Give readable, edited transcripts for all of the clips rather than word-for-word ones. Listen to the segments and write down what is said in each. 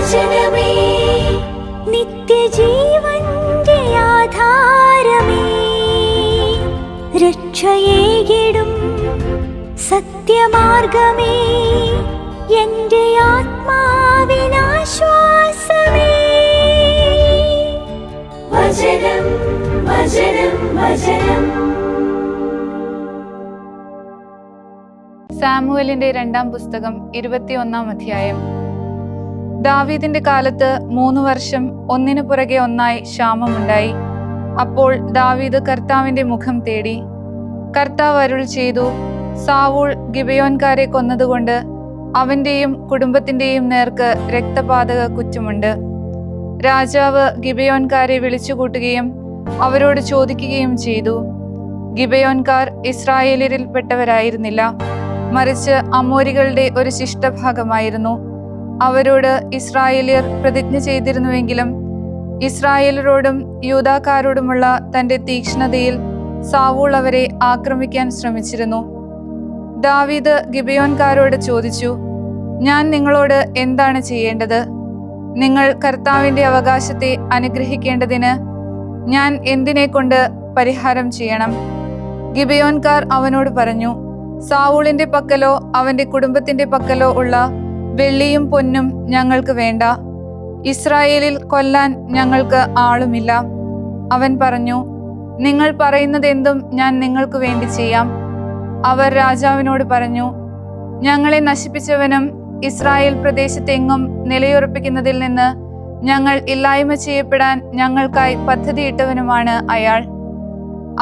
വചനമേ നിത്യജീവന്റെ ആധാരമേ, രക്ഷയേകിടും സത്യമാർഗമേ, എന്റെ ആത്മാവിനാശ്വാസമേ. വചനം വചനം വചനം. സാമുവേലിന്റെ 2-ാം പുസ്തകം 21-ാം അധ്യായം. ദാവീദിന്റെ കാലത്ത് 3 വർഷം ഒന്നിനു പുറകെ ഒന്നായി ക്ഷാമമുണ്ടായി. അപ്പോൾ ദാവീദ് കർത്താവിന്റെ മുഖം തേടി. കർത്താവ് അരുൾ ചെയ്തു, സാവൂൾ ഗിബെയോൻകാരെ കൊന്നതുകൊണ്ട് അവന്റെയും കുടുംബത്തിന്റെയും നേർക്ക് രക്തപാതക കുറ്റമുണ്ട്. രാജാവ് ഗിബെയോൻകാരെ വിളിച്ചുകൂട്ടുകയും അവരോട് ചോദിക്കുകയും ചെയ്തു. ഗിബെയോൻകാർ ഇസ്രായേലിൽ പെട്ടവരായിരുന്നില്ല, മറിച്ച് അമോരികളുടെ ഒരു ശിഷ്ടഭാഗമായിരുന്നു. അവരോട് ഇസ്രായേലിയർ പ്രതിജ്ഞ ചെയ്തിരുന്നുവെങ്കിലും ഇസ്രായേലരോടും യൂദാക്കാരോടുമുള്ള തന്റെ തീക്ഷ്ണതയിൽ സാവൂൾ അവരെ ആക്രമിക്കാൻ ശ്രമിച്ചിരുന്നു. ദാവീദ് ഗിബെയോൻകാരോട് ചോദിച്ചു, ഞാൻ നിങ്ങളോട് എന്താണ് ചെയ്യേണ്ടത്? നിങ്ങൾ കർത്താവിന്റെ അവകാശത്തെ അനുഗ്രഹിക്കേണ്ടതിന് ഞാൻ എന്തിനെ കൊണ്ട് പരിഹാരം ചെയ്യണം? ഗിബെയോൻകാർ അവനോട് പറഞ്ഞു, സാവൂളിന്റെ പക്കലോ അവന്റെ കുടുംബത്തിന്റെ പക്കലോ ഉള്ള വെള്ളിയും പൊന്നും ഞങ്ങൾക്ക് വേണ്ട. ഇസ്രായേലിൽ കൊല്ലാൻ ഞങ്ങൾക്ക് ആളുമില്ല. അവൻ പറഞ്ഞു, നിങ്ങൾ പറയുന്നതെന്തും ഞാൻ നിങ്ങൾക്ക് വേണ്ടി ചെയ്യാം. അവർ രാജാവിനോട് പറഞ്ഞു, ഞങ്ങളെ നശിപ്പിച്ചവനും ഇസ്രായേൽ പ്രദേശത്തെങ്ങും നിലയുറപ്പിക്കുന്നതിൽ നിന്ന് ഞങ്ങൾ ഇല്ലായ്മ ചെയ്യപ്പെടാൻ ഞങ്ങൾക്കായി പദ്ധതിയിട്ടവനുമാണ് അയാൾ.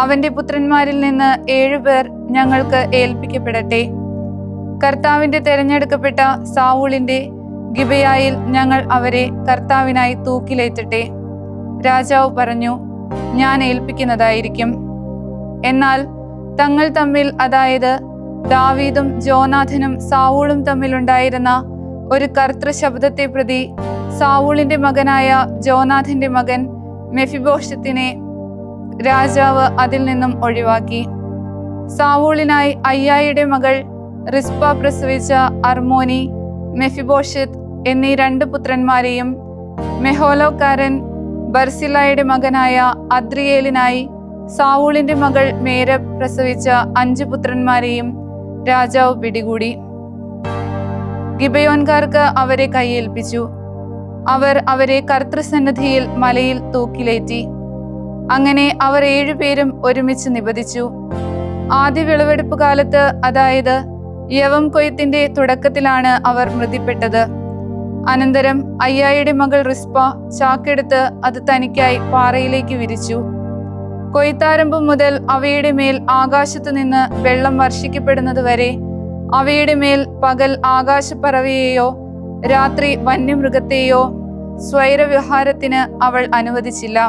അവന്റെ പുത്രന്മാരിൽ നിന്ന് 7 പേർ ഞങ്ങൾക്ക് ഏൽപ്പിക്കപ്പെടട്ടെ. കർത്താവിന്റെ തെരഞ്ഞെടുക്കപ്പെട്ട സാവൂളിന്റെ ഗിബെയായിൽ ഞങ്ങൾ അവരെ കർത്താവിനായി തൂക്കിലേറ്റട്ടെ. രാജാവ് പറഞ്ഞു, ഞാൻ ഏൽപ്പിക്കുന്നതായിരിക്കും. എന്നാൽ തങ്ങൾ തമ്മിൽ, അതായത് ദാവീദും ജോനാഥനും സാവൂളും തമ്മിലുണ്ടായിരുന്ന ഒരു കർത്തൃശബ്ദത്തെ പ്രതി സാവൂളിന്റെ മകനായ ജോനാഥന്റെ മകൻ മെഫിബോശത്തിനെ രാജാവ് അതിൽ നിന്നും ഒഴിവാക്കി. സാവൂളിനായി അയ്യായുടെ മകൾ റിസ്പ പ്രസവിച്ച അർമോനി, മെഫിബോഷത്ത് എന്നീ 2 പുത്രന്മാരെയും മെഹോലോക്കാരൻ ബർസിലായുടെ മകനായ അദ്രിയേലിനായി സാവൂളിന്റെ മകൾ മേരബ് പ്രസവിച്ച 5 പുത്രന്മാരെയും രാജാവ് പിടികൂടി. ഗിബെയോൻകാർക്ക് അവരെ കൈയേൽപ്പിച്ചു. അവർ അവരെ കർത്തൃസന്നിധിയിൽ മലയിൽ തൂക്കിലേറ്റി. അങ്ങനെ അവർ 7 പേരും ഒരുമിച്ച് നിബദിച്ചു. ആദ്യ വിളവെടുപ്പ് കാലത്ത്, അതായത് യവം കൊയ്ത്തിന്റെ തുടക്കത്തിലാണ് അവർ മൃതിപ്പെട്ടത്. അനന്തരം അയ്യായുടെ മകൾ റിസ്പ ചാക്കെടുത്ത് അത് തനിക്കായി പാറയിലേക്ക് വിരിച്ചു. കൊയ്ത്താരംഭം മുതൽ അവയുടെ മേൽ ആകാശത്തു നിന്ന് വെള്ളം വർഷിക്കപ്പെടുന്നത് വരെ അവയുടെ മേൽ പകൽ ആകാശപ്പറവയെയോ രാത്രി വന്യമൃഗത്തെയോ സ്വൈരവിഹാരത്തിന് അവൾ അനുവദിച്ചില്ല.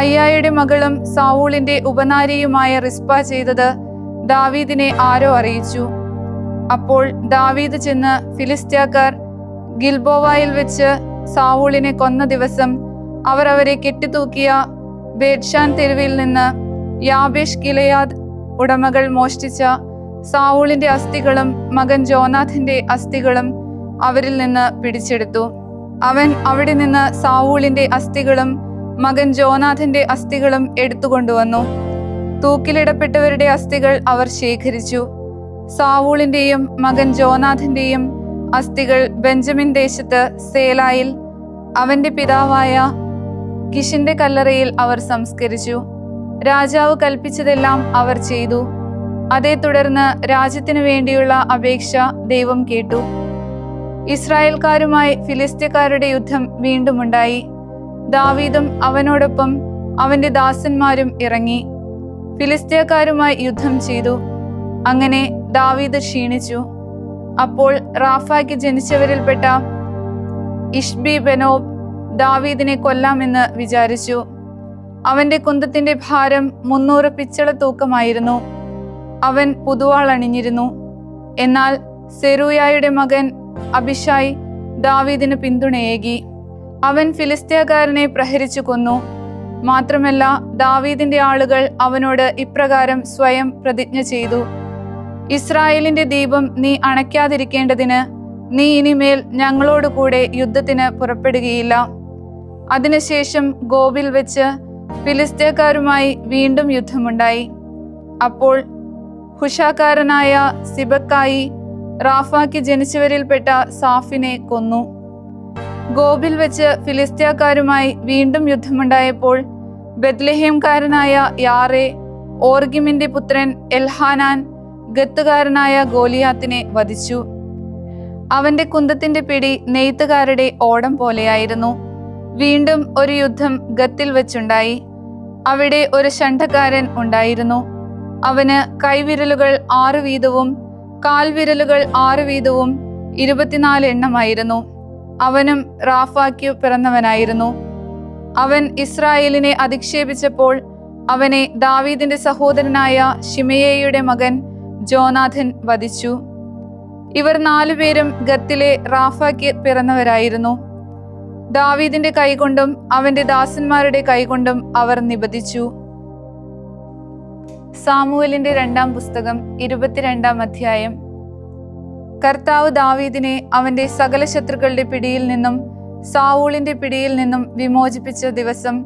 അയ്യായുടെ മകളും സാവൂളിന്റെ ഉപനാരിയുമായ റിസ്പ ചെയ്തത് ദാവീദിനെ ആരോ അറിയിച്ചു. അപ്പോൾ ദാവീദ് ചെന്ന് ഫിലിസ്ത്യാക്കാർ ഗിൽബോവായിൽ വെച്ച് സാവൂളിനെ കൊന്ന ദിവസം അവർ അവരെ കെട്ടിത്തൂക്കിയ ബേത്ഷാൻ തെരുവിൽ നിന്ന് യാബേഷ് ഗിലെയാദ് ഉടമകൾ മോഷ്ടിച്ച സാവൂളിന്റെ അസ്ഥികളും മകൻ ജോനാഥന്റെ അസ്ഥികളും അവരിൽ നിന്ന് പിടിച്ചെടുത്തു. അവൻ അവിടെ നിന്ന് സാവൂളിന്റെ അസ്ഥികളും മകൻ ജോനാഥന്റെ അസ്ഥികളും എടുത്തുകൊണ്ടുവന്നു. തൂക്കിലിടപ്പെട്ടവരുടെ അസ്ഥികൾ അവർ ശേഖരിച്ചു. സാവൂളിന്റെയും മകൻ ജോനാഥന്റെയും അസ്ഥികൾ ബെഞ്ചമിൻ ദേശത്ത് സേലായിൽ അവന്റെ പിതാവായ കിഷിന്റെ കല്ലറയിൽ അവർ സംസ്കരിച്ചു. രാജാവ് കൽപ്പിച്ചതെല്ലാം അവർ ചെയ്തു. അതേ തുടർന്ന് രാജ്യത്തിനു വേണ്ടിയുള്ള അപേക്ഷ ദൈവം കേട്ടു. ഇസ്രായേൽക്കാരുമായി ഫിലിസ്ത്യക്കാരുടെ യുദ്ധം വീണ്ടും ഉണ്ടായി. ദാവീദും അവനോടൊപ്പം അവന്റെ ദാസന്മാരും ഇറങ്ങി ഫിലിസ്ത്യക്കാരുമായി യുദ്ധം ചെയ്തു. അങ്ങനെ ദാവീദ് ക്ഷീണിച്ചു. അപ്പോൾ റാഫായ്ക്ക് ജനിച്ചവരിൽപ്പെട്ട ഇഷ്ബി ബെനോബ് ദാവീദിനെ കൊല്ലാമെന്ന് വിചാരിച്ചു. അവന്റെ കുന്തത്തിന്റെ ഭാരം 300 പിച്ചള തൂക്കമായിരുന്നു. അവൻ പുതുവാൾ അണിഞ്ഞിരുന്നു. എന്നാൽ സെരൂയായുടെ മകൻ അബിഷായ് ദാവീദിന് പിന്തുണയേകി. അവൻ ഫിലിസ്ത്യക്കാരനെ പ്രഹരിച്ചു കൊന്നു. മാത്രമല്ല, ദാവീദിന്റെ ആളുകൾ അവനോട് ഇപ്രകാരം സ്വയം പ്രതിജ്ഞ ചെയ്തു: ഇസ്രായേലിന്റെ ദീപം നീ അണയ്ക്കാതിരിക്കേണ്ടതിന് നീ ഇനിമേൽ ഞങ്ങളോട് കൂടെ യുദ്ധത്തിന് പുറപ്പെടുകയില്ല. അതിനുശേഷം ഗോബിൽ വെച്ച് ഫിലിസ്ത്യക്കാരുമായി വീണ്ടും യുദ്ധമുണ്ടായി. അപ്പോൾ ഹുഷാക്കാരനായ സിബക്കായി റാഫാക്ക് ജനിച്ചവരിൽപ്പെട്ട സാഫിനെ കൊന്നു. ഗോബിൽ വെച്ച് ഫിലിസ്ത്യക്കാരുമായി വീണ്ടും യുദ്ധമുണ്ടായപ്പോൾ ബത്ലഹേംകാരനായ യാറെ, ഓർഗിമിന്റെ പുത്രൻ എൽഹാനാൻ ഗത്തുകാരനായ ഗോലിയാത്തിനെ വധിച്ചു. അവന്റെ കുന്തത്തിന്റെ പിടി നെയ്ത്തുകാരുടെ ഓടം പോലെയായിരുന്നു. വീണ്ടും ഒരു യുദ്ധം ഗത്തിൽ വെച്ചുണ്ടായി. അവിടെ ഒരു ഷണ്ഡക്കാരൻ ഉണ്ടായിരുന്നു. അവന് കൈവിരലുകൾ 6 വീതവും കാൽവിരലുകൾ 6 വീതവും 24 എണ്ണമായിരുന്നു. അവനും റാഫാക്കു പിറന്നവനായിരുന്നു. അവൻ ഇസ്രായേലിനെ അധിക്ഷേപിച്ചപ്പോൾ അവനെ ദാവീദിന്റെ സഹോദരനായ ശിമെയയുടെ മകൻ ജോനാഥൻ വധിച്ചു. ഇവർ 4 പേരും ഗത്തിലെ റാഫാക്ക് പിറന്നവരായിരുന്നു. ദാവീദിന്റെ കൈകൊണ്ടും അവന്റെ ദാസന്മാരുടെ കൈകൊണ്ടും അവർ നിബദിച്ചു. സാമുവേലിന്റെ 2-ാം പുസ്തകം 22-ാം അധ്യായം. കർത്താവ് ദാവീദിനെ അവന്റെ സകല ശത്രുക്കളുടെ പിടിയിൽ നിന്നും സാവൂളിന്റെ പിടിയിൽ നിന്നും വിമോചിപ്പിച്ച ദിവസം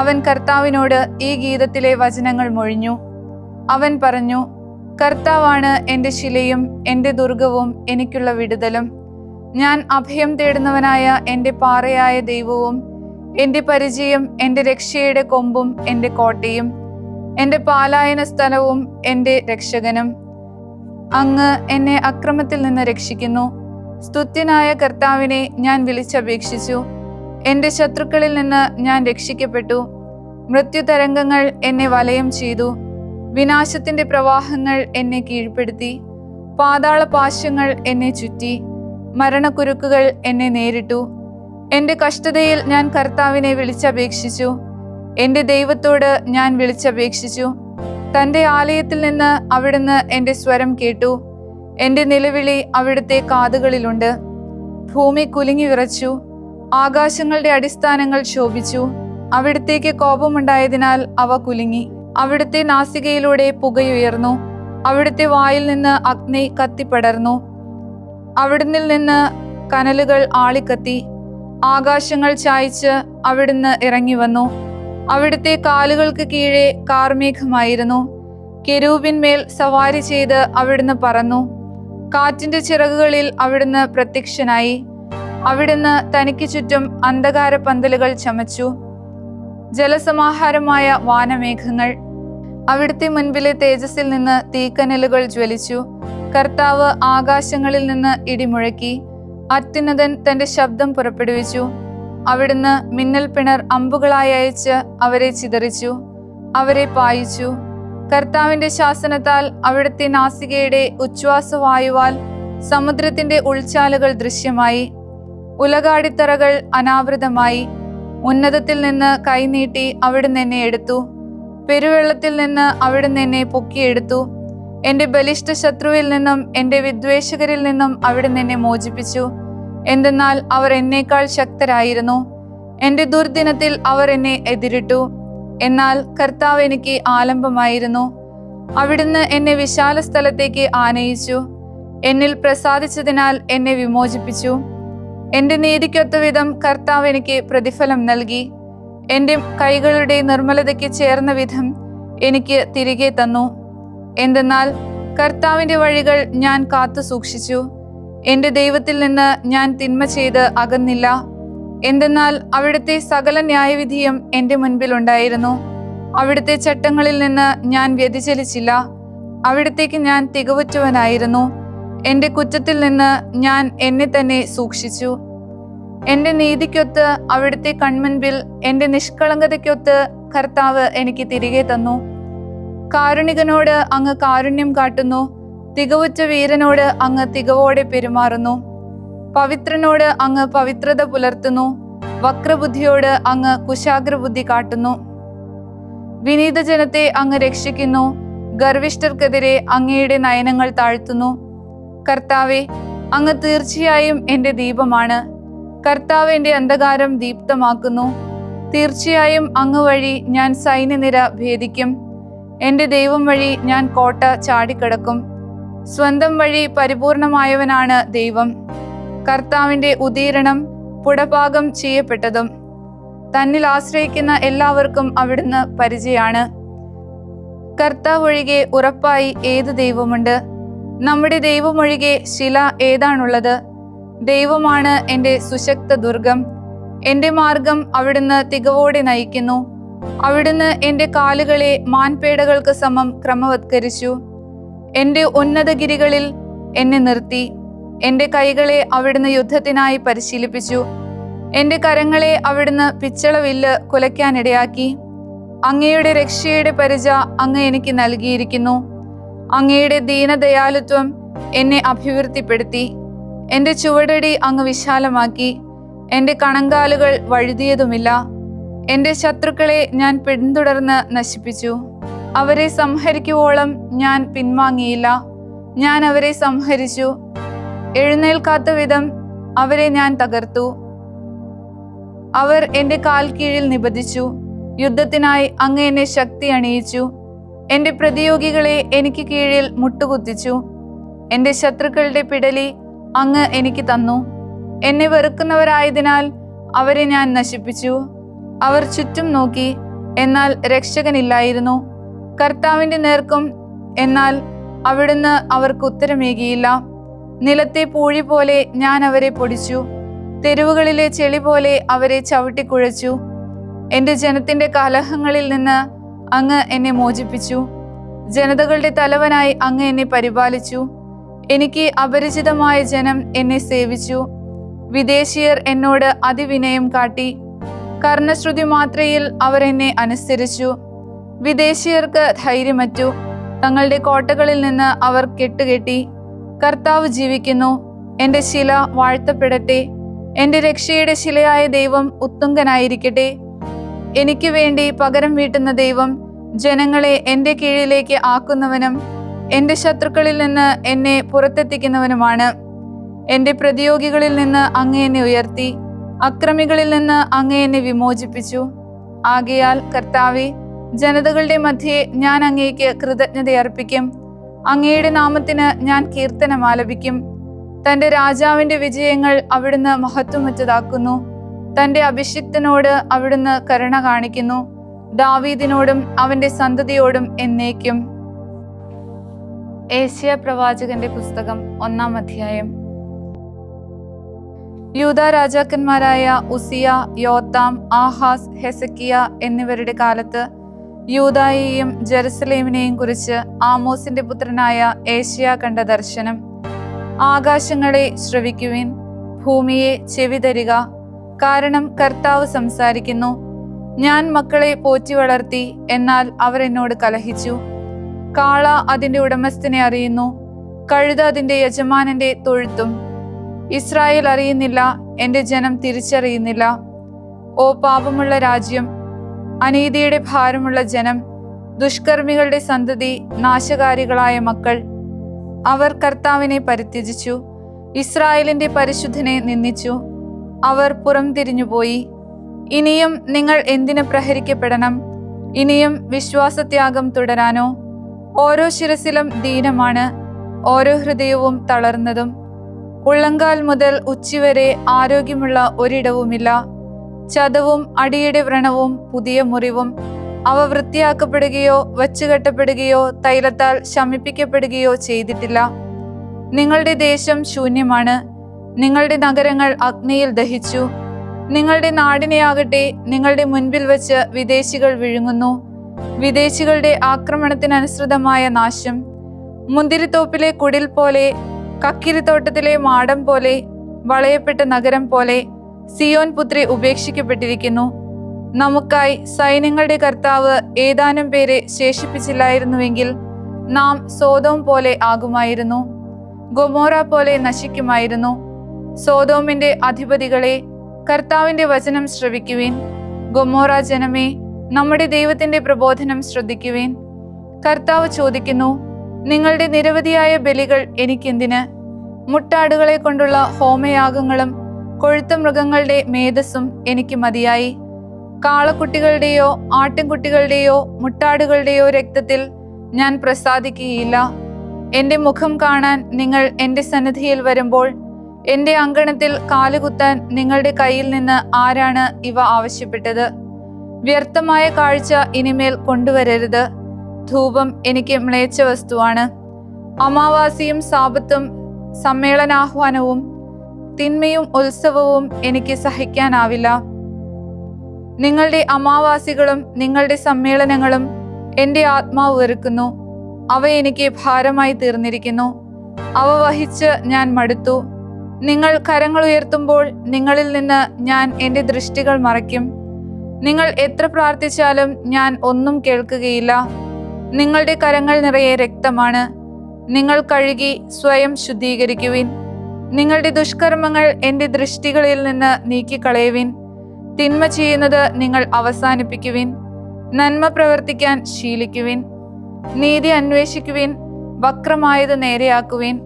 അവൻ കർത്താവിനോട് ഈ ഗീതത്തിലെ വചനങ്ങൾ മൊഴിഞ്ഞു. അവൻ പറഞ്ഞു: കർത്താവാണ് എൻ്റെ ശിലയും എൻ്റെ ദുർഗവും എനിക്കുള്ള വിടുതലും. ഞാൻ അഭയം തേടുന്നവനായ എൻ്റെ പാറയായ ദൈവവും എൻ്റെ പരിചയം, എൻ്റെ രക്ഷയുടെ കൊമ്പും എൻ്റെ കോട്ടയും, എൻ്റെ പാലായന സ്ഥലവും എൻ്റെ രക്ഷകനും. അങ്ങ് എന്നെ അക്രമത്തിൽ നിന്ന് രക്ഷിക്കുന്നു. സ്തുത്യനായ കർത്താവിനെ ഞാൻ വിളിച്ചപേക്ഷിച്ചു. എൻ്റെ ശത്രുക്കളിൽ നിന്ന് ഞാൻ രക്ഷിക്കപ്പെട്ടു. മൃത്യുതരംഗങ്ങൾ എന്നെ വലയം ചെയ്തു. വിനാശത്തിന്റെ പ്രവാഹങ്ങൾ എന്നെ കീഴ്പ്പെടുത്തി. പാതാള പാശങ്ങൾ എന്നെ ചുറ്റി. മരണക്കുരുക്കുകൾ എന്നെ നേരിട്ടു. എൻ്റെ കഷ്ടതയിൽ ഞാൻ കർത്താവിനെ വിളിച്ചപേക്ഷിച്ചു. എൻ്റെ ദൈവത്തോട് ഞാൻ വിളിച്ചപേക്ഷിച്ചു. തൻ്റെ ആലയത്തിൽ നിന്ന് അവിടുന്ന് എൻ്റെ സ്വരം കേട്ടു. എൻ്റെ നിലവിളി അവിടുത്തെ കാതുകളിലുണ്ട്. ഭൂമി കുലുങ്ങി വിറച്ചു. ആകാശങ്ങളുടെ അടിസ്ഥാനങ്ങൾ ശോഭിച്ചു. അവിടുത്തേക്ക് കോപമുണ്ടായതിനാൽ അവ കുലുങ്ങി. അവിടുത്തെ നാസികയിലൂടെ പുകയുയർന്നു. അവിടുത്തെ വായിൽ നിന്ന് അഗ്നി കത്തിപ്പടർന്നു. അവിടുന്നിൽ നിന്ന് കനലുകൾ ആളിക്കത്തി. ആകാശങ്ങൾ ചായ്ച്ച് അവിടുന്ന് ഇറങ്ങി വന്നു. അവിടുത്തെ കാലുകൾക്ക് കീഴെ കാർമേഘമായിരുന്നു. കെരൂബിന്മേൽ സവാരി ചെയ്ത് അവിടുന്ന് പറന്നു. കാറ്റിന്റെ ചിറകുകളിൽ അവിടുന്ന് പ്രത്യക്ഷനായി. അവിടുന്ന് തനിക്ക് ചുറ്റും അന്ധകാര പന്തലുകൾ ചമച്ചു. ജലസമാഹാരമായ വാനമേഘങ്ങൾ. അവിടുത്തെ മുൻപിലെ തേജസ്സിൽ നിന്ന് തീക്കനലുകൾ ജ്വലിച്ചു. കർത്താവ് ആകാശങ്ങളിൽ നിന്ന് ഇടിമുഴക്കി. അത്യുന്നതൻ തന്റെ ശബ്ദം പുറപ്പെടുവിച്ചു. അവിടുന്ന് മിന്നൽ പിണർ അമ്പുകളായി അയച്ച് അവരെ ചിതറിച്ചു. അവരെ പായിച്ചു. കർത്താവിന്റെ ശാസനത്താൽ അവിടുത്തെ നാസികയുടെ ഉച്ഛ്വാസവായുവാൽ സമുദ്രത്തിന്റെ ഉൾച്ചാലുകൾ ദൃശ്യമായി. ഉലകാടിത്തറകൾ അനാവൃതമായി. ഉന്നതത്തിൽ നിന്ന് കൈനീട്ടി അവിടുന്ന് എന്നെ എടുത്തു. പെരുവെള്ളത്തിൽ നിന്ന് അവിടുന്ന് എന്നെ പൊക്കിയെടുത്തു. എന്റെ ബലിഷ്ഠ ശത്രുവിൽ നിന്നും എന്റെ വിദ്വേഷകരിൽ നിന്നും അവിടുന്ന് എന്നെ മോചിപ്പിച്ചു. എന്തെന്നാൽ അവർ എന്നേക്കാൾ ശക്തരായിരുന്നു. എന്റെ ദുർദിനത്തിൽ അവർ എന്നെ എതിരിട്ടു. എന്നാൽ കർത്താവ് എനിക്ക് ആലംബമായിരുന്നു. അവിടുന്ന് എന്നെ വിശാല സ്ഥലത്തേക്ക് ആനയിച്ചു. എന്നിൽ പ്രസാദിച്ചതിനാൽ എന്നെ വിമോചിപ്പിച്ചു. എന്റെ നീതിക്കൊത്ത വിധം കർത്താവ് എനിക്ക് പ്രതിഫലം നൽകി. എന്റെ കൈകളുടെ നിർമ്മലതയ്ക്ക് ചേർന്ന വിധം എനിക്ക് തിരികെ തന്നു. എന്തെന്നാൽ കർത്താവിന്റെ വഴികൾ ഞാൻ കാത്തു സൂക്ഷിച്ചു. എന്റെ ദൈവത്തിൽ നിന്ന് ഞാൻ തിന്മ ചെയ്ത് അകന്നില്ല. എന്തെന്നാൽ അവിടുത്തെ സകല ന്യായവിധിയും എന്റെ മുൻപിൽ ഉണ്ടായിരുന്നു. അവിടുത്തെ ചട്ടങ്ങളിൽ നിന്ന് ഞാൻ വ്യതിചലിച്ചില്ല. അവിടത്തേക്ക് ഞാൻ തികവുറ്റവനായിരുന്നു. എന്റെ കുറ്റത്തിൽ നിന്ന് ഞാൻ എന്നെ തന്നെ സൂക്ഷിച്ചു. എന്റെ നീതിക്കൊത്ത് അവിടുത്തെ കൺമുൻപിൽ എന്റെ നിഷ്കളങ്കതയ്ക്കൊത്ത് കർത്താവ് എനിക്ക് തിരികെ തന്നു. കാരുണികനോട് അങ്ങ് കാരുണ്യം കാട്ടുന്നു. തികവുറ്റ വീരനോട് അങ്ങ് തികവോടെ പെരുമാറുന്നു. പവിത്രനോട് അങ്ങ് പവിത്രത പുലർത്തുന്നു. വക്രബുദ്ധിയോട് അങ്ങ് കുശാഗ്രബുദ്ധി കാട്ടുന്നു. വിനീത ജനത്തെ അങ്ങ് രക്ഷിക്കുന്നു. ഗർവിഷ്ഠർക്കെതിരെ അങ്ങയുടെ നയനങ്ങൾ താഴ്ത്തുന്നു. കർത്താവെ, അങ്ങ് തീർച്ചയായും എന്റെ ദീപമാണ്. കർത്താവ് എന്റെ അന്ധകാരം ദീപ്തമാക്കുന്നു. തീർച്ചയായും അങ്ങ് വഴി ഞാൻ സൈന്യനിര ഭേദിക്കും. എന്റെ ദൈവം വഴി ഞാൻ കോട്ട ചാടിക്കടക്കും. സ്വന്തം വഴി പരിപൂർണമായവനാണ് ദൈവം. കർത്താവിന്റെ ഉദീരണം പുടപാകം ചെയ്യപ്പെട്ടതും. തന്നിൽ ആശ്രയിക്കുന്ന എല്ലാവർക്കും അവിടുന്ന് പരിചയമാണ്. കർത്താവ് ഒഴികെ ഉറപ്പായി ഏത് ദൈവമുണ്ട്? നമ്മുടെ ദൈവമൊഴികെ ശില ഏതാണുള്ളത്? ദൈവമാണ് എൻ്റെ സുശക്ത ദുർഗം. എൻ്റെ മാർഗം അവിടുന്ന് തികവോടെ നയിക്കുന്നു. അവിടുന്ന് എൻ്റെ കാലുകളെ മാൻപേടകൾക്ക് സമം ക്രമവത്കരിച്ചു. എൻ്റെ ഉന്നതഗിരികളിൽ എന്നെ നിർത്തി. എൻ്റെ കൈകളെ അവിടുന്ന് യുദ്ധത്തിനായി പരിശീലിപ്പിച്ചു. എൻ്റെ കരങ്ങളെ അവിടുന്ന് പിച്ചളവില്ല് കുലയ്ക്കാനിടയാക്കി. അങ്ങയുടെ രക്ഷയുടെ പരിച അങ്ങ് എനിക്ക് നൽകിയിരിക്കുന്നു. അങ്ങയുടെ ദീനദയാലുത്വം എന്നെ അഭിവൃദ്ധിപ്പെടുത്തി. എൻ്റെ ചുവടടി അങ്ങ് വിശാലമാക്കി. എൻ്റെ കണങ്കാലുകൾ വഴുതിയതുമില്ല. എൻ്റെ ശത്രുക്കളെ ഞാൻ പിന്തുടർന്ന് നശിപ്പിച്ചു. അവരെ സംഹരിക്കുവോളം ഞാൻ പിൻവാങ്ങിയില്ല. ഞാൻ അവരെ സംഹരിച്ചു. എഴുന്നേൽക്കാത്ത വിധം അവരെ ഞാൻ തകർത്തു. അവർ എൻ്റെ കാൽ കീഴിൽ നിബദിച്ചു. യുദ്ധത്തിനായി അങ്ങ് എന്നെ ശക്തി അണിയിച്ചു. എൻ്റെ പ്രതിയോഗികളെ എനിക്ക് കീഴിൽ മുട്ടുകുത്തിച്ചു. എൻ്റെ ശത്രുക്കളുടെ പിടലി അങ്ങ് എനിക്ക് തന്നു. എന്നെ വെറുക്കുന്നവരായതിനാൽ അവരെ ഞാൻ നശിപ്പിച്ചു. അവർ ചുറ്റും നോക്കി, എന്നാൽ രക്ഷകനില്ലായിരുന്നു. കർത്താവിന്റെ നേർക്കും, എന്നാൽ അവിടുന്ന് അവർക്ക് ഉത്തരമേകിയില്ല. നിലത്തെ പൂഴി പോലെ ഞാൻ അവരെ പൊടിച്ചു. തെരുവുകളിലെ ചെളി പോലെ അവരെ ചവിട്ടിക്കുഴച്ചു. എൻ്റെ ജനത്തിന്റെ കലഹങ്ങളിൽ നിന്ന് അങ്ങ് എന്നെ മോചിപ്പിച്ചു. ജനതകളുടെ തലവനായി അങ്ങ് എന്നെ പരിപാലിച്ചു. എനിക്ക് അപരിചിതമായ ജനം എന്നെ സേവിച്ചു. വിദേശീയർ എന്നോട് അതിവിനയം കാട്ടി. കർണശ്രുതി മാത്രയിൽ അവർ എന്നെ അനുസരിച്ചു. വിദേശീയർക്ക് ധൈര്യമറ്റു. തങ്ങളുടെ കോട്ടകളിൽ നിന്ന് അവർ കെട്ടുകെട്ടി. കർത്താവ് ജീവിക്കുന്നു. എൻ്റെ ശില വാഴ്ത്തപ്പെടട്ടെ. എൻ്റെ രക്ഷയുടെ ശിലയായ ദൈവം ഉത്തുംഗനായിരിക്കട്ടെ. എനിക്ക് വേണ്ടി പകരം വീട്ടുന്ന ദൈവം ജനങ്ങളെ എൻ്റെ കീഴിലേക്ക് ആക്കുന്നവനും എൻ്റെ ശത്രുക്കളിൽ നിന്ന് എന്നെ പുറത്തെത്തിക്കുന്നവനുമാണ്. എൻ്റെ പ്രതിയോഗികളിൽ നിന്ന് അങ്ങ് എന്നെ ഉയർത്തി. അക്രമികളിൽ നിന്ന് അങ്ങ് എന്നെ വിമോചിപ്പിച്ചു. ആകയാൽ കർത്താവേ, ജനതകളുടെ മധ്യേ ഞാൻ അങ്ങേക്ക് കൃതജ്ഞതയർപ്പിക്കും. അങ്ങയുടെ നാമത്തിന് ഞാൻ കീർത്തനം ആലപിക്കും. തൻ്റെ രാജാവിൻ്റെ വിജയങ്ങൾ അവിടുന്ന് മഹത്വമറ്റതാക്കുന്നു. തൻ്റെ അഭിഷിക്തനോട് അവിടുന്ന് കരുണ കാണിക്കുന്നു. ദാവീദിനോടും അവൻ്റെ സന്തതിയോടും എന്നേക്കും. ഏശയ്യാ പ്രവാചകന്റെ പുസ്തകം 1-ാം അധ്യായം. യൂദാ രാജാക്കന്മാരായ ഉസിയ, യോത്താം, ആഹാസ്, ഹെസക്കിയ എന്നിവരുടെ കാലത്ത് യൂദായെയും ജെറുസലേമിനെയും കുറിച്ച് ആമോസിന്റെ പുത്രനായ ഏശയ്യാ കണ്ട ദർശനം. ആകാശങ്ങളെ ശ്രവിക്കുവിൻ, ഭൂമിയെ ചെവി തരിക. കാരണം കർത്താവ് സംസാരിക്കുന്നു. ഞാൻ മക്കളെ പോറ്റി വളർത്തി, എന്നാൽ അവർ എന്നോട് കലഹിച്ചു. കാള അതിന്റെ ഉടമസ്ഥനെ അറിയുന്നു, കഴുത അതിന്റെ യജമാനന്റെ തൊഴുത്തും. ഇസ്രായേൽ അറിയുന്നില്ല, എൻ്റെ ജനം തിരിച്ചറിയുന്നില്ല. ഓ പാപമുള്ള രാജ്യം, അനീതിയുടെ ഭാരമുള്ള ജനം, ദുഷ്കർമ്മികളുടെ സന്തതി, നാശകാരികളായ മക്കൾ. അവർ കർത്താവിനെ പരിത്യജിച്ചു, ഇസ്രായേലിന്റെ പരിശുദ്ധനെ നിന്ദിച്ചു. അവർ പുറംതിരിഞ്ഞുപോയി. ഇനിയും നിങ്ങൾ എന്തിന് പ്രഹരിക്കപ്പെടണം? ഇനിയും വിശ്വാസത്യാഗം തുടരാനോ? ഓരോ ശിരസിലും ദീനമാണ്, ഓരോ ഹൃദയവും തളർന്നതും. ഉള്ളങ്കാൽ മുതൽ ഉച്ചിവരെ ആരോഗ്യമുള്ള ഒരിടവുമില്ല. ചതവും അടിയുടെ വ്രണവും പുതിയ മുറിവും. അവ വൃത്തിയാക്കപ്പെടുകയോ വച്ചുകെട്ടപ്പെടുകയോ തൈലത്താൽ ശമിപ്പിക്കപ്പെടുകയോ ചെയ്തിട്ടില്ല. നിങ്ങളുടെ ദേശം ശൂന്യമാണ്. നിങ്ങളുടെ നഗരങ്ങൾ അഗ്നിയിൽ ദഹിച്ചു. നിങ്ങളുടെ നാടിനെയാകട്ടെ നിങ്ങളുടെ മുൻപിൽ വെച്ച് വിദേശികൾ വിഴുങ്ങുന്നു. വിദേശികളുടെ ആക്രമണത്തിനനുസൃതമായ നാശം. മുന്തിരിത്തോപ്പിലെ കുടിൽ പോലെ, കക്കിരിത്തോട്ടത്തിലെ മാടം പോലെ, വളയപ്പെട്ട നഗരം പോലെ സിയോൻ പുത്രി ഉപേക്ഷിക്കപ്പെട്ടിരിക്കുന്നു. നമുക്കായി സൈന്യങ്ങളുടെ കർത്താവ് ഏതാനും പേരെ ശേഷിപ്പിച്ചില്ലായിരുന്നുവെങ്കിൽ നാം സോദോം പോലെ ആകുമായിരുന്നു, ഗൊമോറ പോലെ നശിക്കുമായിരുന്നു. സോദോമിന്റെ അധിപതികളെ, കർത്താവിന്റെ വചനം ശ്രവിക്കുവിൻ. ഗൊമോറ ജനമേ, നമ്മുടെ ദൈവത്തിന്റെ പ്രബോധനം ശ്രദ്ധിക്കുവിൻ. കർത്താവ് ചോദിക്കുന്നു, നിങ്ങളുടെ നിരവധിയായ ബലികൾ എനിക്കെന്തിന്? മുട്ടാടുകളെ കൊണ്ടുള്ള ഹോമയാഗങ്ങളും കൊഴുത്ത മൃഗങ്ങളുടെ മേധസ്സും എനിക്ക് മതിയായി. കാളക്കുട്ടികളുടെയോ ആട്ടിൻകുട്ടികളുടെയോ മുട്ടാടുകളുടെയോ രക്തത്തിൽ ഞാൻ പ്രസാദിക്കുകയില്ല. എൻ്റെ മുഖം കാണാൻ നിങ്ങൾ എൻ്റെ സന്നിധിയിൽ വരുമ്പോൾ എന്റെ അങ്കണത്തിൽ കാലുകുത്താൻ നിങ്ങളുടെ കയ്യിൽ നിന്ന് ആരാണ് ഇവ ആവശ്യപ്പെട്ടത്? വ്യർത്ഥമായ കാഴ്ച ഇനിമേൽ കൊണ്ടുവരരുത്. ധൂപം എനിക്ക് മ്ലേച്ഛ വസ്തുവാണ്. അമാവാസിയും സാപത്തും സമ്മേളനാഹ്വാനവും തിന്മയും ഉത്സവവും എനിക്ക് സഹിക്കാനാവില്ല. നിങ്ങളുടെ അമാവാസികളും നിങ്ങളുടെ സമ്മേളനങ്ങളും എന്റെ ആത്മാവ് വെറുക്കുന്നു. അവ എനിക്ക് ഭാരമായി തീർന്നിരിക്കുന്നു. അവ വഹിച്ച് ഞാൻ മടുത്തു. നിങ്ങൾ കരങ്ങൾ ഉയർത്തുമ്പോൾ നിങ്ങളിൽ നിന്ന് ഞാൻ എന്റെ ദൃഷ്ടികൾ മറയ്ക്കും. നിങ്ങൾ എത്ര പ്രാർത്ഥിച്ചാലും ഞാൻ ഒന്നും കേൾക്കുകയില്ല. നിങ്ങളുടെ കരങ്ങൾ നിറയെ രക്തമാണ്. നിങ്ങൾ കഴുകി സ്വയം ശുദ്ധീകരിക്കുവിൻ. നിങ്ങളുടെ ദുഷ്കർമ്മങ്ങൾ എന്റെ ദൃഷ്ടികളിൽ നിന്ന് നീക്കിക്കളയുവിൻ. തിന്മ ചെയ്യുന്നത് നിങ്ങൾ അവസാനിപ്പിക്കുവിൻ. നന്മ പ്രവർത്തിക്കാൻ ശീലിക്കുവിൻ. നീതി അന്വേഷിക്കുവിൻ. വക്രമായത് നേരെയാക്കുവിൻ.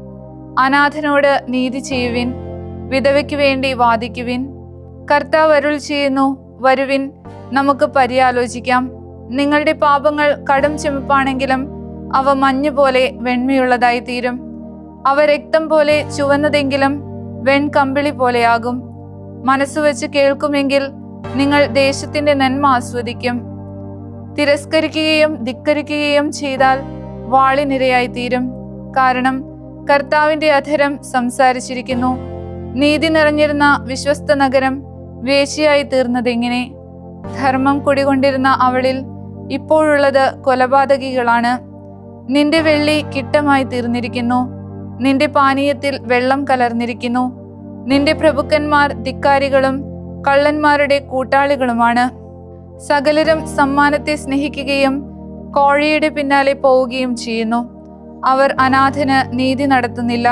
അനാഥനോട് നീതി ചെയ്യുവിൻ. വിധവയ്ക്ക് വേണ്ടി വാദിക്കുവിൻ. കർത്താവ് അരുൾ ചെയ്യുന്നു, വരുവിൻ, നമുക്ക് പര്യാലോചിക്കാം. നിങ്ങളുടെ പാപങ്ങൾ കടും ചുമപ്പാണെങ്കിലും അവ മഞ്ഞുപോലെ വെണ്മയുള്ളതായി തീരും. അവ രക്തം പോലെ ചുവന്നതെങ്കിലും വെൺകമ്പിളി പോലെയാകും. മനസ്സുവെച്ച് കേൾക്കുമെങ്കിൽ നിങ്ങൾ ദേശത്തിന്റെ നന്മ ആസ്വദിക്കും. തിരസ്കരിക്കുകയും ധിക്കരിക്കുകയും ചെയ്താൽ വാളിനിരയായി തീരും. കാരണം കർത്താവിന്റെ അധരം സംസാരിച്ചിരിക്കുന്നു. നീതി നിറഞ്ഞിരുന്ന വിശ്വസ്ത നഗരം വേശ്യയായി തീർന്നതെങ്ങനെ? ധർമ്മം കുടികൊണ്ടിരുന്ന അവളിൽ ഇപ്പോഴുള്ളത് കൊലപാതകികളാണ്. നിന്റെ വെള്ളി കിട്ടമായി തീർന്നിരിക്കുന്നു. നിന്റെ പാനീയത്തിൽ വെള്ളം കലർന്നിരിക്കുന്നു. നിന്റെ പ്രഭുക്കന്മാർ ധിക്കാരികളും കള്ളന്മാരുടെ കൂട്ടാളികളുമാണ്. സകലരും സമ്മാനത്തെ സ്നേഹിക്കുകയും കോഴിയുടെ പിന്നാലെ പോവുകയും ചെയ്യുന്നു. അവർ അനാഥന് നീതി നടത്തുന്നില്ല.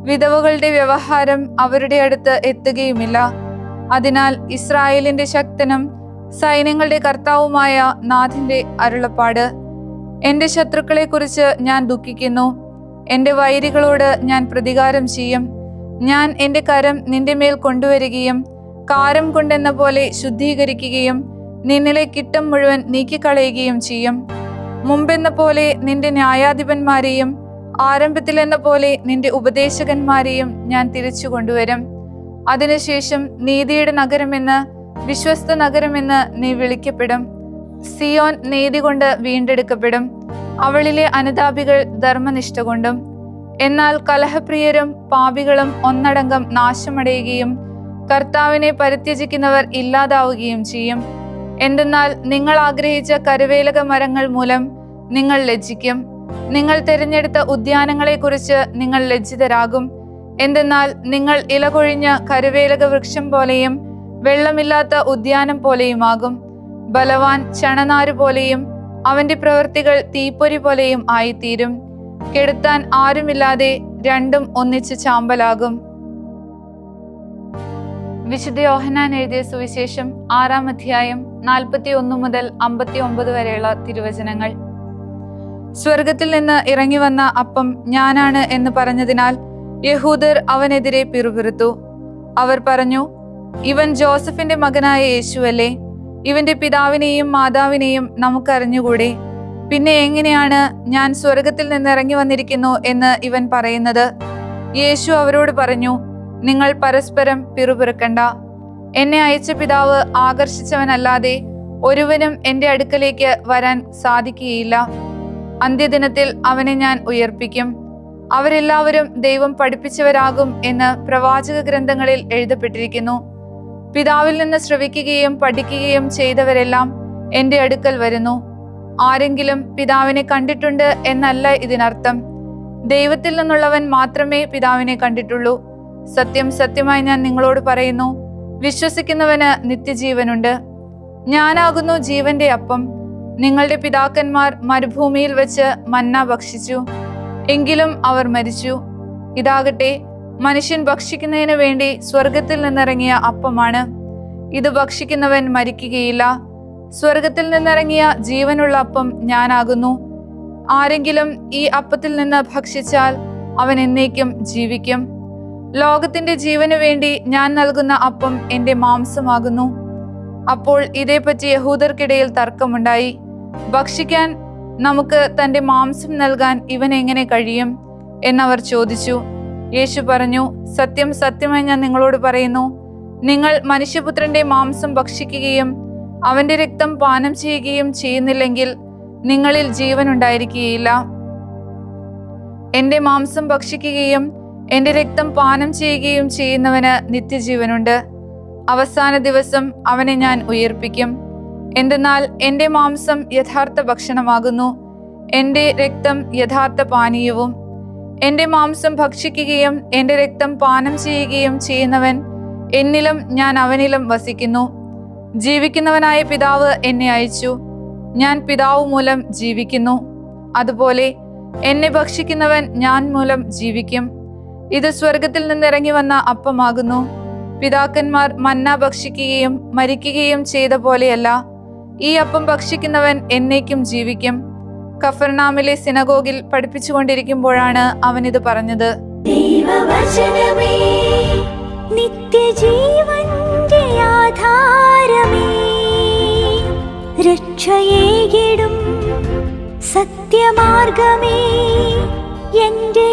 വിധവകളുടെ വ്യവഹാരം അവരുടെ അടുത്ത് എത്തുകയുമില്ല. അതിനാൽ ഇസ്രായേലിന്റെ ശക്തനും സൈന്യങ്ങളുടെ കർത്താവുമായ നാഥന്റെ അരുളപ്പാട്: എന്റെ ശത്രുക്കളെ കുറിച്ച് ഞാൻ ദുഃഖിക്കുന്നു. എന്റെ വൈരികളോട് ഞാൻ പ്രതികാരം ചെയ്യും. ഞാൻ എന്റെ കരം നിന്റെ മേൽ കൊണ്ടുവരികയും കാരം കൊണ്ടെന്ന പോലെ ശുദ്ധീകരിക്കുകയും നിന്നിലെ കിട്ടം മുഴുവൻ നീക്കിക്കളയുകയും ചെയ്യും. മുമ്പെന്ന പോലെ നിന്റെ ന്യായാധിപന്മാരെയും ആരംഭത്തിലെന്ന പോലെ നിന്റെ ഉപദേശകന്മാരെയും ഞാൻ തിരിച്ചു കൊണ്ടുവരും. അതിനുശേഷം നീതിയുടെ നഗരമെന്ന്, വിശ്വസ്ത നഗരമെന്ന് നീ വിളിക്കപ്പെടും. സിയോൻ നീതി കൊണ്ട് വീണ്ടെടുക്കപ്പെടും, അവളിലെ അനുതാപികൾ ധർമ്മനിഷ്ഠ കൊണ്ടും. എന്നാൽ കലഹപ്രിയരും പാപികളും ഒന്നടങ്കം നാശമടയുകയും കർത്താവിനെ പരിത്യജിക്കുന്നവർ ഇല്ലാതാവുകയും ചെയ്യും. എന്തെന്നാൽ നിങ്ങൾ ആഗ്രഹിച്ച കരുവേലക മരങ്ങൾ മൂലം നിങ്ങൾ ലജ്ജിക്കും. നിങ്ങൾ തിരഞ്ഞെടുത്ത ഉദ്യാനങ്ങളെക്കുറിച്ച് നിങ്ങൾ ലജ്ജിതരാകും. എന്തെന്നാൽ നിങ്ങൾ ഇലകൊഴിഞ്ഞ കരുവേലക വൃക്ഷം പോലെയും വെള്ളമില്ലാത്ത ഉദ്യാനം പോലെയുമാകും. ബലവാൻ ചണനാരു പോലെയും അവന്റെ പ്രവൃത്തികൾ തീപ്പൊരി പോലെയും ആയിത്തീരും. കെടുത്താൻ ആരുമില്ലാതെ രണ്ടും ഒന്നിച്ച് ചാമ്പലാകും. വിശുദ്ധ യോഹന്നാൻ എഴുതിയ സുവിശേഷം 6-ാം അധ്യായം 41 മുതൽ 59 വരെയുള്ള തിരുവചനങ്ങൾ. സ്വർഗത്തിൽ നിന്ന് ഇറങ്ങി വന്ന അപ്പം ഞാനാണ് എന്ന് പറഞ്ഞതിനാൽ യഹൂദർ അവനെതിരെ പിറുപിറുത്തു. അവർ പറഞ്ഞു, ഇവൻ ജോസഫിന്റെ മകനായ യേശുവല്ലേ? ഇവന്റെ പിതാവിനെയും മാതാവിനെയും നമുക്കറിഞ്ഞുകൂടെ? പിന്നെ എങ്ങനെയാണ് ഞാൻ സ്വർഗത്തിൽ നിന്ന് ഇറങ്ങി വന്നിരിക്കുന്നു എന്ന് ഇവൻ പറയുന്നത്? യേശു അവരോട് പറഞ്ഞു, നിങ്ങൾ പരസ്പരം പിറുപിറുക്കണ്ട. എന്നെ അയച്ച പിതാവ് ആകർഷിച്ചവനല്ലാതെ ഒരുവനും എന്റെ അടുക്കലേക്ക് വരാൻ സാധിക്കുകയില്ല. അന്ത്യദിനത്തിൽ അവനെ ഞാൻ ഉയർപ്പിക്കും. അവരെല്ലാവരും ദൈവം പഠിപ്പിച്ചവരാകും എന്ന് പ്രവാചക ഗ്രന്ഥങ്ങളിൽ എഴുതപ്പെട്ടിരിക്കുന്നു. പിതാവിൽ നിന്ന് ശ്രവിക്കുകയും പഠിക്കുകയും ചെയ്തവരെല്ലാം എന്റെ അടുക്കൽ വരുന്നു. ആരെങ്കിലും പിതാവിനെ കണ്ടിട്ടുണ്ട് എന്നല്ല ഇതിനർത്ഥം. ദൈവത്തിൽ നിന്നുള്ളവൻ മാത്രമേ പിതാവിനെ കണ്ടിട്ടുള്ളൂ. സത്യം സത്യമായി ഞാൻ നിങ്ങളോട് പറയുന്നു, വിശ്വസിക്കുന്നവന് നിത്യജീവനുണ്ട്. ഞാനാകുന്നു ജീവന്റെ അപ്പം. നിങ്ങളുടെ പിതാക്കന്മാർ മരുഭൂമിയിൽ വെച്ച് മന്ന ഭക്ഷിച്ചു, എങ്കിലും അവർ മരിച്ചു. ഇതാകട്ടെ മനുഷ്യൻ ഭക്ഷിക്കുന്നതിന് വേണ്ടി സ്വർഗത്തിൽ നിന്നിറങ്ങിയ അപ്പമാണ്. ഇത് ഭക്ഷിക്കുന്നവൻ മരിക്കുകയില്ല. സ്വർഗത്തിൽ നിന്നിറങ്ങിയ ജീവനുള്ള അപ്പം ഞാനാകുന്നു. ആരെങ്കിലും ഈ അപ്പത്തിൽ നിന്ന് ഭക്ഷിച്ചാൽ അവൻ എന്നേക്കും ജീവിക്കും. ലോകത്തിന്റെ ജീവന് വേണ്ടി ഞാൻ നൽകുന്ന അപ്പം എന്റെ മാംസമാകുന്നു. അപ്പോൾ ഇതേപ്പറ്റി യഹൂദർക്കിടയിൽ തർക്കമുണ്ടായി. ഭക്ഷിക്കാൻ നമുക്ക് തന്റെ മാംസം നൽകാൻ ഇവൻ എങ്ങനെ കഴിയും എന്നവർ ചോദിച്ചു. യേശു പറഞ്ഞു, സത്യം സത്യമായി ഞാൻ നിങ്ങളോട് പറയുന്നു, നിങ്ങൾ മനുഷ്യപുത്രന്റെ മാംസം ഭക്ഷിക്കുകയും അവന്റെ രക്തം പാനം ചെയ്യുകയും ചെയ്യുന്നില്ലെങ്കിൽ നിങ്ങളിൽ ജീവൻ ഉണ്ടായിരിക്കുകയില്ല. എന്റെ മാംസം ഭക്ഷിക്കുകയും എന്റെ രക്തം പാനം ചെയ്യുകയും ചെയ്യുന്നവന് നിത്യജീവനുണ്ട്. അവസാന ദിവസം അവനെ ഞാൻ ഉയർപ്പിക്കും. എന്തെന്നാൽ എന്റെ മാംസം യഥാർത്ഥ ഭക്ഷണമാകുന്നു, എന്റെ രക്തം യഥാർത്ഥ പാനീയവും. എന്റെ മാംസം ഭക്ഷിക്കുകയും എന്റെ രക്തം പാനം ചെയ്യുകയും ചെയ്യുന്നവൻ എന്നിലും ഞാൻ അവനിലും വസിക്കുന്നു. ജീവിക്കുന്നവനായ പിതാവ് എന്നെ അയച്ചു, ഞാൻ പിതാവ് മൂലം ജീവിക്കുന്നു. അതുപോലെ എന്നെ ഭക്ഷിക്കുന്നവൻ ഞാൻ മൂലം ജീവിക്കും. ഇത് സ്വർഗത്തിൽ നിന്നിറങ്ങി വന്ന അപ്പമാകുന്നു. പിതാക്കന്മാർ മന്ന ഭക്ഷിക്കുകയും മരിക്കുകയും ചെയ്ത പോലെയല്ല, ഈ അപ്പം ഭക്ഷിക്കുന്നവൻ എന്നേക്കും ജീവിക്കും. കഫർനാമിലെ സിനഗോഗിൽ പഠിപ്പിച്ചുകൊണ്ടിരിക്കുമ്പോഴാണ് അവൻ ഇത് പറഞ്ഞത്. ദൈവവചനമേ, നിത്യജീവന്റെ ആധാരമേ, രക്ഷയേകിടും സത്യമാർഗമേ, എന്റെ